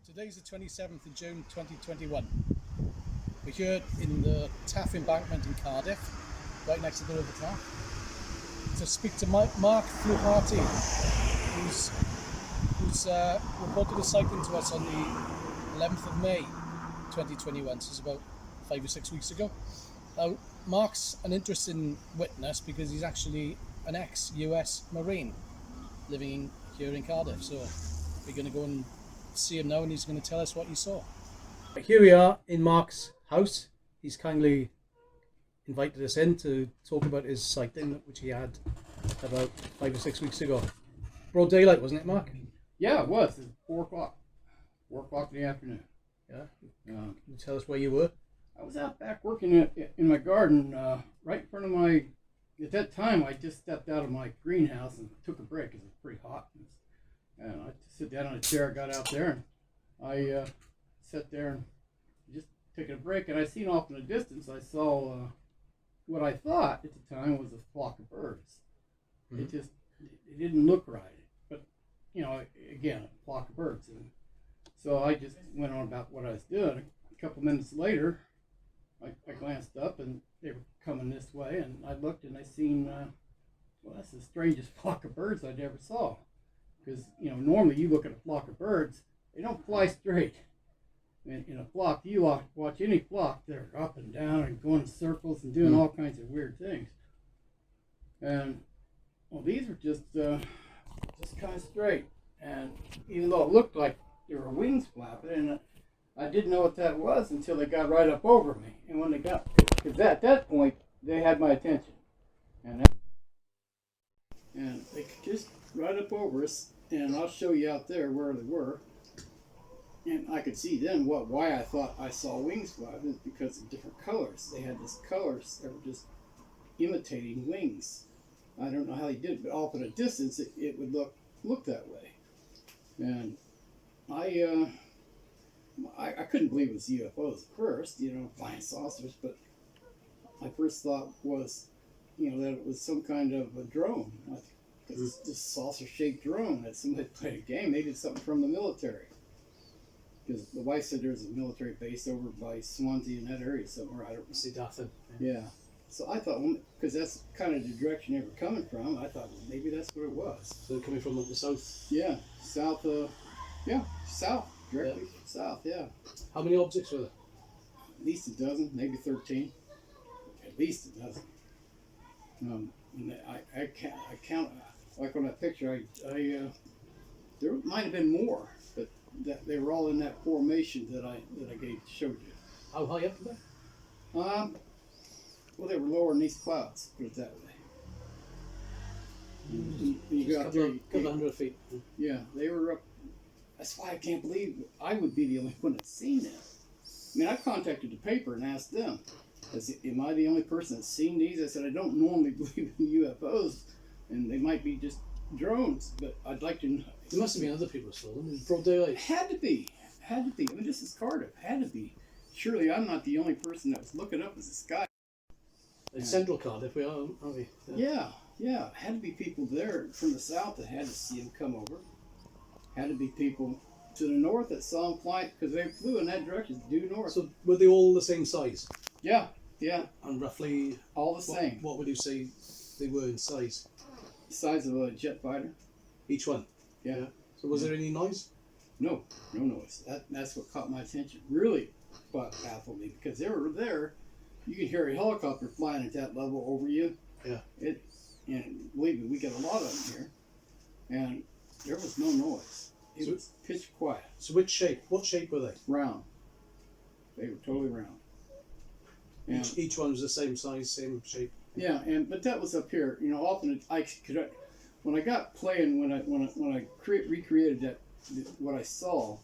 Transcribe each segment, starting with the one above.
Today's the 27th of June 2021. We're here in the Taff embankment in Cardiff, right next to the River Taff, to speak to Mark Fluharty, who's reported a sighting to us on the 11th of May 2021, so it's about 5 or 6 weeks ago. Now, Mark's an interesting witness because he's actually an ex-US Marine living here in Cardiff, so we're going to go and see him now and he's going to tell us what he saw. Here we are in Mark's house. He's kindly invited us in to talk about his sighting, which he had about 5 or 6 weeks ago. Broad daylight, wasn't it, Mark? Yeah, it was. It was 4 o'clock. 4 o'clock in the afternoon. Yeah. Can you tell us where you were? I was out back working in my garden, right in front of my. At that time, I just stepped out of my greenhouse and took a break because it was pretty hot. And I just sit down on a chair. I got out there and I sat there and just taking a break. And I seen off in the distance, I saw what I thought at the time was a flock of birds. Mm-hmm. It didn't look right, but again, a flock of birds. And so I just went on about what I was doing. A couple minutes later, I glanced up and they were coming this way, and I looked and I seen, well, that's the strangest flock of birds I'd ever saw. Because, normally you look at a flock of birds, they don't fly straight. In a flock, you watch any flock, they're up and down and going in circles and doing all kinds of weird things. And, well, these were just kind of straight. And even though it looked like there were wings flapping, and I didn't know what that was until they got right up over me. And when they got, because at that point, they had my attention. And they just right up over us, and I'll show you out there where they were. And I could see then why I thought I saw wings flapping, because of different colors. They had these colors that were just imitating wings. I don't know how they did it, but off at a distance, it would look that way. And I couldn't believe it was UFOs at first, flying saucers, but my first thought was, that it was some kind of a drone. Because it's this saucer-shaped drone that somebody played a game. Maybe it's something from the military. Because the wife said there's a military base over by Swansea in that area somewhere. I don't see nothing. Yeah. So I thought, because that's kind of the direction they were coming from, I thought, well, maybe that's what it was. So they're coming from the south? Yeah, south. South. Directly south, yeah. How many objects were there? At least a dozen, maybe 13. At least a dozen. And I count, like on that picture, there might have been more, but that they were all in that formation that I showed you. How high up were they? Well, they were lower than these clouds, put it that way. You got there, couple hundred feet. Yeah, they were up. That's why I can't believe I would be the only one that's seen them. I mean, I contacted the paper and asked them, am I the only person that's seen these? I said, I don't normally believe in UFOs, and they might be just drones, but I'd like to know. There must have been other people who saw them in broad daylight. Had to be. I mean, this is Cardiff. Had to be. Surely I'm not the only person that was looking up at the sky. In central Cardiff, we are, aren't we? Yeah. Had to be people there from the south that had to see them come over. Had to be people to the north that saw them fly, because they flew in that direction, due north. So were they all the same size? Yeah. And roughly all the same. What would you say they were in size? The size of a jet fighter. Each one? Yeah. So was there any noise? No noise. That's what caught my attention. Really baffled me, because they were there. You can hear a helicopter flying at that level over you. Yeah. And believe me, we get a lot of them here. And there was no noise. It was pitch quiet. So what shape were they? Round. They were totally round. Each one was the same size, same shape. Yeah, but that was up here. Often when I got playing, when I recreated that, what I saw,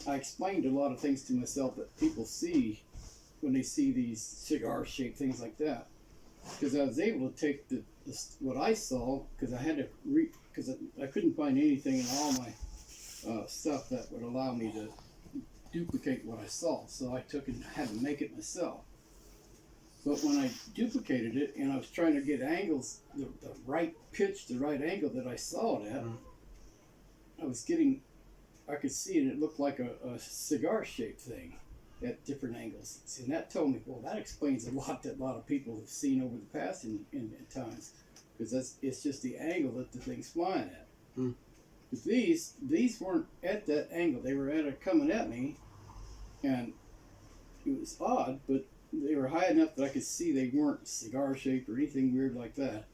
I explained a lot of things to myself that people see when they see these cigar-shaped things like that. Because I was able to take what I saw, because I had to because I couldn't find anything in all my stuff that would allow me to duplicate what I saw. So I took and had to make it myself. But when I duplicated it and I was trying to get angles, the right pitch, the right angle that I saw it at, I was getting I could see it. It looked like a cigar-shaped thing at different angles. See, and that told me, well, that explains a lot that a lot of people have seen over the past in times, because it's just the angle that the thing's flying at. Mm. But these weren't at that angle. They were coming at me, and it was odd, but they were high enough that I could see they weren't cigar-shaped or anything weird like that.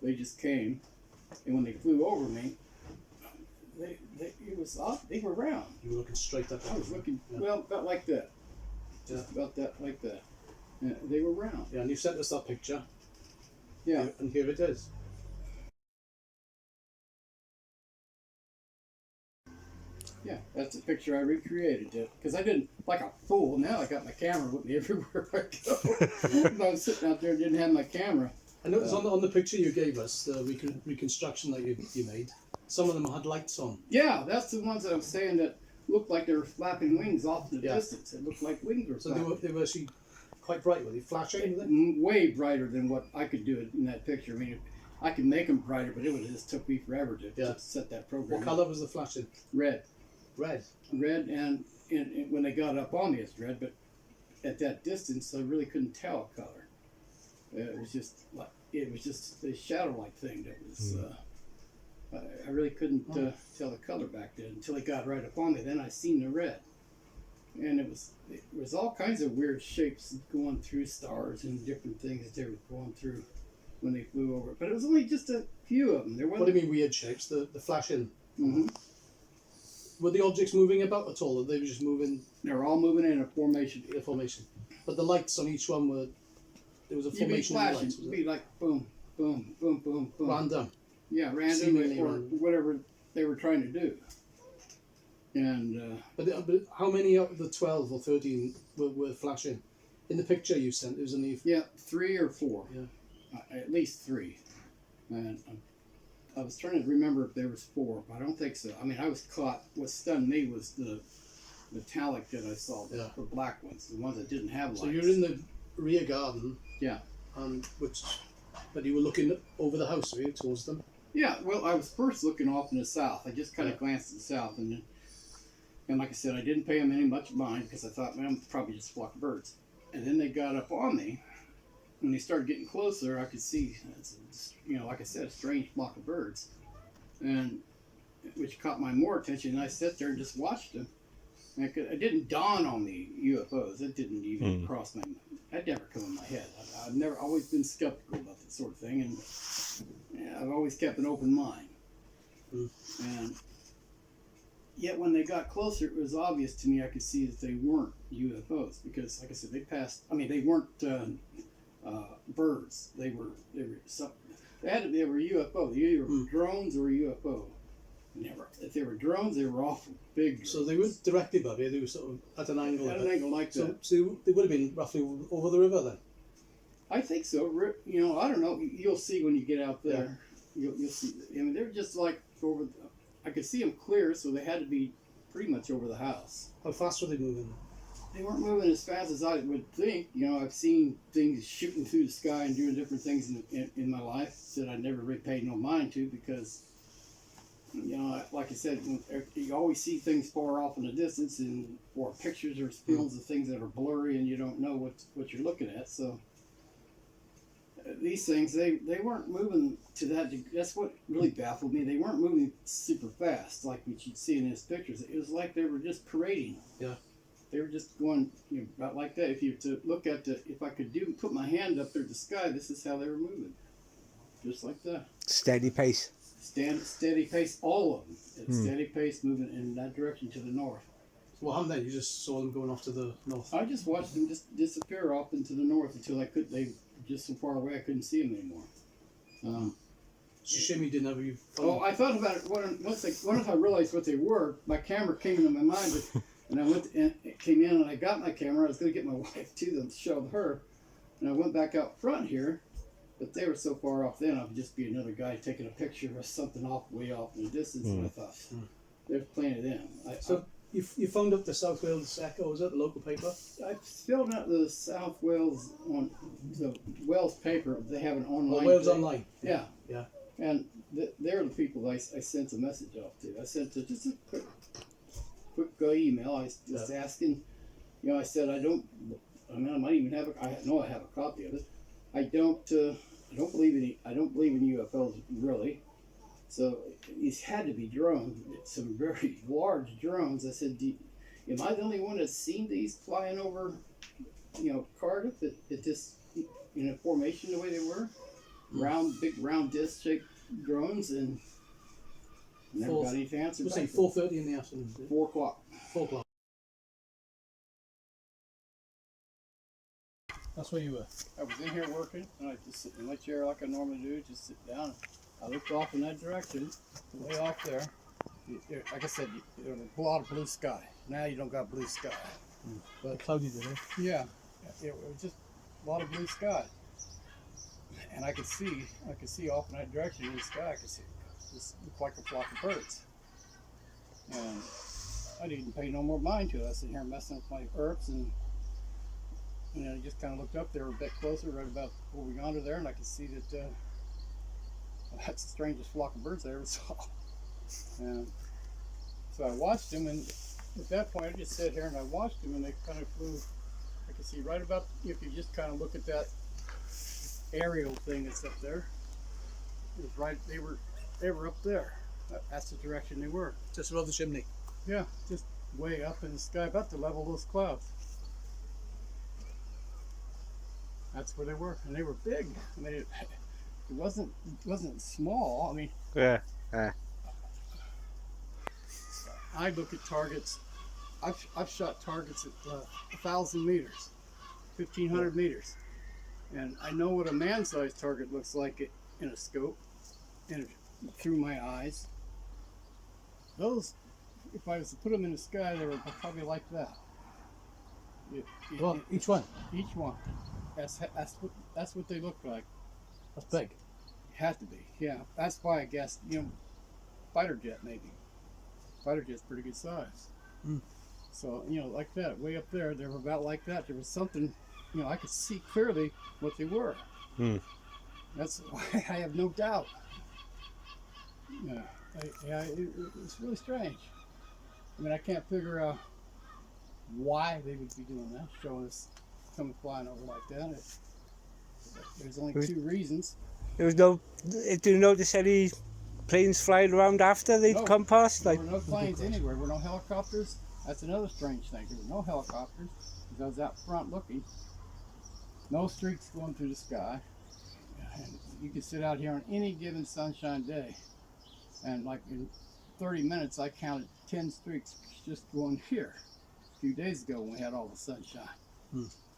They just came, and when they flew over me, it was odd. They were round. You were looking straight at them. I was looking, well, about like that. Just about that, like that. They were round. Yeah, and you sent us that picture. Yeah. And here it is. Yeah, that's a picture I recreated. Because I didn't, like a fool, now I got my camera with me everywhere I go. I was sitting out there and didn't have my camera. I noticed on the picture you gave us, the reconstruction that you made, some of them had lights on. Yeah, that's the ones that I'm saying that looked like they were flapping wings off in the distance. It looked like wings were flapping. So they were actually quite bright. Were they flashing? Way brighter than what I could do in that picture. I mean, I could make them brighter, but it would just took me forever to set that program. What colour was the flashing? Red. Red. Red, and when they got up on me, it's red, but at that distance, I really couldn't tell color. It was just a shadow-like thing that was. I really couldn't tell the color back then until it got right up on me. Then I seen the red, and it was all kinds of weird shapes going through stars and different things that they were going through when they flew over. But it was only just a few of them. What do you mean weird shapes? The flashing. Mm-hmm. Were the objects moving about at all, or they were just moving? They were all moving in a formation. A formation. But the lights on each one were. There was a formation of the lights. It'd be like boom, boom, boom, boom, boom. Random. Yeah, random Seemingly or random. whatever they were trying to do. And but how many of the 12 or 13 were flashing? In the picture you sent, it was only 3 or 4. Yeah. At least 3. And I was trying to remember if there was 4, but I don't think so. I mean, I was caught. What stunned me was the metallic that I saw, the black ones, the ones that didn't have lights. So you're in the rear garden. Yeah. But you were looking over the house, were you, towards them? Yeah. Well, I was first looking off in the south. I just kind of glanced at the south, and like I said, I didn't pay them any much mind because I thought, man, probably just a flock of birds. And then they got up on me. When they started getting closer, I could see, like I said, a strange flock of birds, and which caught my more attention. And I sat there and just watched them. And it didn't dawn on me UFOs. It didn't even cross my. That never come in my head. I've always been skeptical about that sort of thing, and I've always kept an open mind. And yet, when they got closer, it was obvious to me. I could see that they weren't UFOs because, like I said, they weren't birds. They were something. They were UFO. They either were drones or UFO. If they were drones, they were awful big. So they were directly above you. They were sort of at an angle. At an angle like that. So they would have been roughly over the river then. I think so. I don't know. You'll see when you get out there. Yeah. You'll see. I mean, they're just like over. I could see them clear, so they had to be pretty much over the house. How fast were they moving? They weren't moving as fast as I would think. I've seen things shooting through the sky and doing different things in my life that I never really paid no mind to because, like I said, you always see things far off in the distance or pictures or films of things that are blurry and you don't know what you're looking at. So these things, they weren't moving to that degree. That's what really baffled me. They weren't moving super fast like what you'd see in his pictures. It was like they were just parading. Yeah. They were just going about like that. If you to look at if I could put my hand up there to the sky, this is how they were moving, just like that. Steady pace. Steady pace, all of them. Steady pace, moving in that direction to the north. So what happened then? You just saw them going off to the north. I just watched them just disappear off into the north until they just so far away I couldn't see them anymore. It's a shame you didn't have your phone. Oh, I thought about it once I realized what they were. My camera came into my mind. And I went and it came in and I got my camera. I was going to get my wife to them to show her. And I went back out front here, but they were so far off then I would just be another guy taking a picture of something way off in the distance. And I thought, there's plenty of them. You phoned up the South Wales Echo, was that the local paper? I filled out the South Wales on the Wales paper. They have an online. Wales Online. Yeah. Yeah. And they're the people I sent a message off to. I sent just a quick quick email. I was just asking, you know, I said I might even have I know I have a copy of it. I don't believe in UFOs really. So these had to be drones, some very large drones. I said, am I the only one that's seen these flying over, you know, Cardiff at this, in a formation the way they were? Big round disc shaped drones, and never got any answer back. Say 4:30 in the afternoon. 4 o'clock. 4 o'clock. That's where you were. I was in here working, and I just sit in my chair like I normally do, just sit down. I looked off in that direction, way off there. Like I said, there's a lot of blue sky. Now you don't got blue sky. But cloudy today. Yeah, it was just a lot of blue sky. And I could see off in that direction in the sky. I could see it just looked like a flock of birds. And I didn't pay no more mind to it. I was sitting here messing with my herbs, and I just kind of looked up there a bit closer, right about where we got under there, and I could see that that's the strangest flock of birds I ever saw. And so I watched them, and at that point I just sat here and I watched them, and they kind of flew. I could see right about, if you just kind of look at that aerial thing that's up there, it was right, they were up there. That's the direction they were. Just above the chimney. Yeah, just way up in the sky, about the level of those clouds. That's where they were, and they were big. I mean, it wasn't small. I mean, yeah. I look at targets. I've shot targets at 1,000 meters, 1,500 meters, and I know what a man-sized target looks like in a scope, and through my eyes. Those, if I was to put them in the sky, they were probably like that. Well, each one. Each one. That's what they look like. That's big. Had to be, yeah. That's why I guess, you know, fighter jet maybe. Fighter jet's pretty good size. So, you know, like that, way up there, they were about like that. There was something, you know, I could see clearly what they were. That's why I have no doubt. Yeah, it's really strange. I mean, I can't figure out why they would be doing that, showing us coming flying over like that. There's only two reasons. There was no. Did you notice any planes flying around after they'd come past? There were no planes anywhere. There were no helicopters. That's another strange thing. There were no helicopters because I was out front looking. No streaks going through the sky. And you could sit out here on any given sunshine day, and like in 30 minutes, I counted 10 streaks just going here. A few days ago when we had all the sunshine.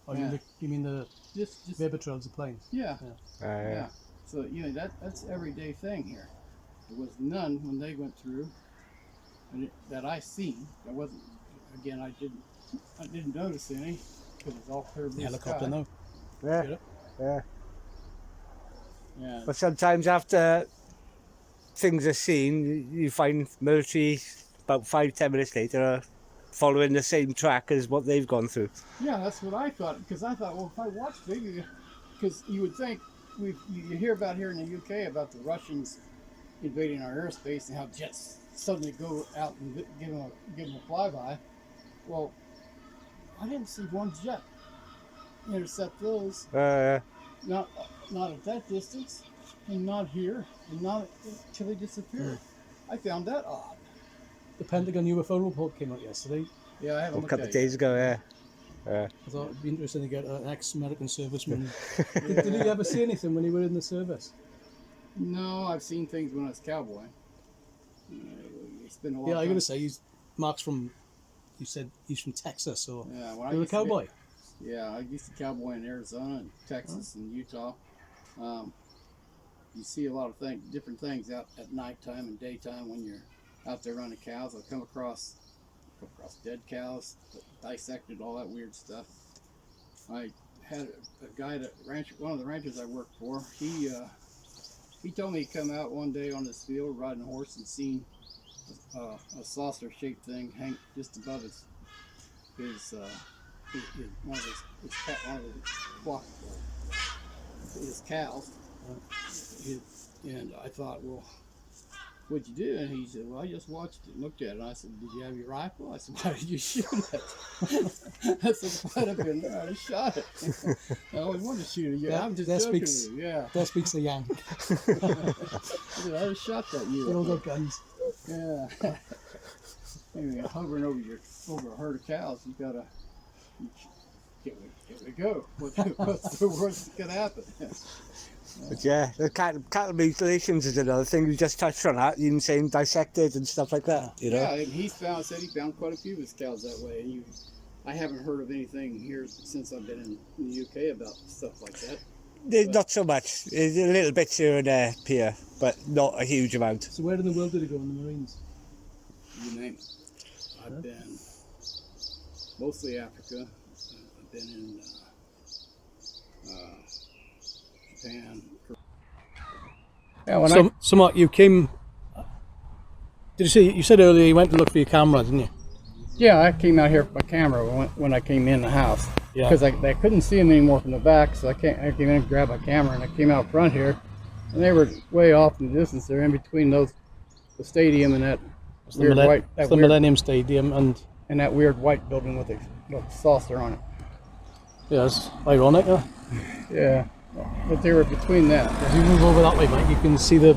Oh, yeah. You mean the vapor trails of planes? Yeah. Yeah. So, you know, that's everyday thing here. There was none when they went through, and that I seen. There wasn't. Again, I didn't notice any because it's all clear blue Helicopter, sky. no. Yeah. Yeah. But sometimes after things are seen, you find military about 5-10 minutes later are following the same track as what they've gone through. Yeah, that's what I thought, because I thought, well, if I watch maybe, because you would think you hear about here in the UK about the Russians invading our airspace and how jets suddenly go out and give them a flyby. Well, I didn't see one jet intercept those. Not at that distance, and not here, and not until they disappeared. I found that odd. The Pentagon UFO report came out yesterday. Yeah, I haven't A looked couple at of days ago, yeah. I thought it'd be interesting to get an ex-American serviceman. Did he ever see anything when he was in the service? No, I've seen things when I was cowboy. It's been a long time. I gotta say, Mark's from. You said he's from Texas, or yeah, you're a cowboy. Yeah, I used to cowboy in Arizona and Texas and Utah. You see a lot of different things out at nighttime and daytime when you're out there running cows. I come across dead cows, dissected all that weird stuff. I had a guy one of the ranchers I worked for. He told me he come out one day on this field riding a horse and seen a saucer-shaped thing hang just above his cows. And I thought, well, what'd you do? And he said, well, I just watched it and looked at it. And I said, did you have your rifle? I said, why did you shoot it? I said, if I'd have been there, I'd have shot it. I always wanted to shoot it. Yeah, I'm just joking with you. Yeah. That speaks the Yank. I said, I'd have shot that They all got guns. Yeah. Anyway, hovering over a herd of cows, you gotta here we go. What's the worst that could happen? But yeah, the cattle mutilations is another thing. You just touched on that. You saying dissected and stuff like that. You know. Yeah, and he said he found quite a few of his cows that way. And I haven't heard of anything here since I've been in the UK about stuff like that. Not so much. A little bit here and there, Pierre, but not a huge amount. So where in the world did it go in the Marines? You name it. I've been mostly Africa. I've been in Japan. Yeah, So Mark, you came. Did you see? You said earlier you went to look for your camera, didn't you? Yeah, I came out here with my camera when I came in the house. Yeah. Because I couldn't see them anymore from the back, so I came in and grabbed my camera, and I came out front here, and they were way off in the distance. They're in between the stadium and that weird white. It's the Millennium Stadium and that weird white building with a little saucer on it. yeah, it's ironic. Huh? Yeah, but they were between that. As you move over that way, mate, you can see there's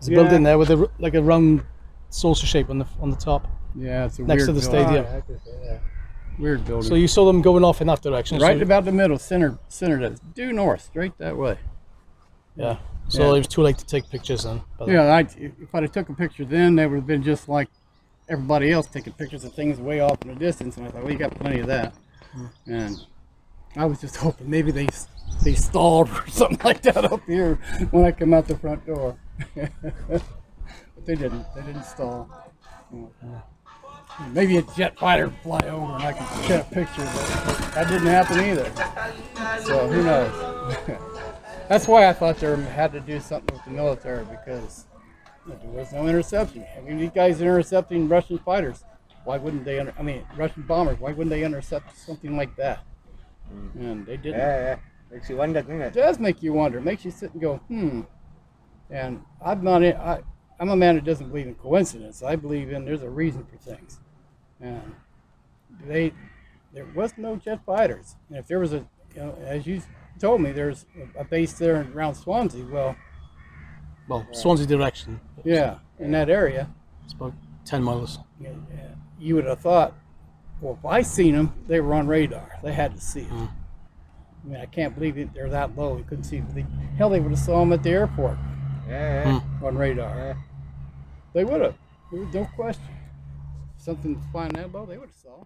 a building there with like a round saucer shape on the top. Yeah, it's a next weird to the building. stadium. Weird building. So you saw them going off in that direction, right so, about the middle, center due north, straight that way. Yeah. So it was too late to take pictures then. Yeah, if I'd have took a picture then, they would have been just like everybody else taking pictures of things way off in the distance, and I thought, well, you got plenty of that. And I was just hoping maybe they stalled or something like that up here when I come out the front door. But they didn't. They didn't stall. Maybe a jet fighter would fly over and I could get a picture, but that didn't happen either. So who knows? That's why I thought they had to do something with the military, because there was no interception. I mean, these guys are intercepting Russian fighters. Why wouldn't they? Russian bombers. Why wouldn't they intercept something like that? And they didn't. Yeah. Makes you wonder, doesn't it? It does make you wonder. It makes you sit and go, And I'm a man that doesn't believe in coincidence. I believe in there's a reason for things. And there was no jet fighters. And if there was as you told me, there's a base there around Swansea. Well, Swansea direction. Yeah, in that area. It's about 10 miles. You would have thought, well, if I seen them, they were on radar. They had to see it. I mean, I can't believe they're that low. We couldn't see them. Hell, they would have saw them at the airport. On radar. They would have. There was no question. Something flying that low, they would have saw.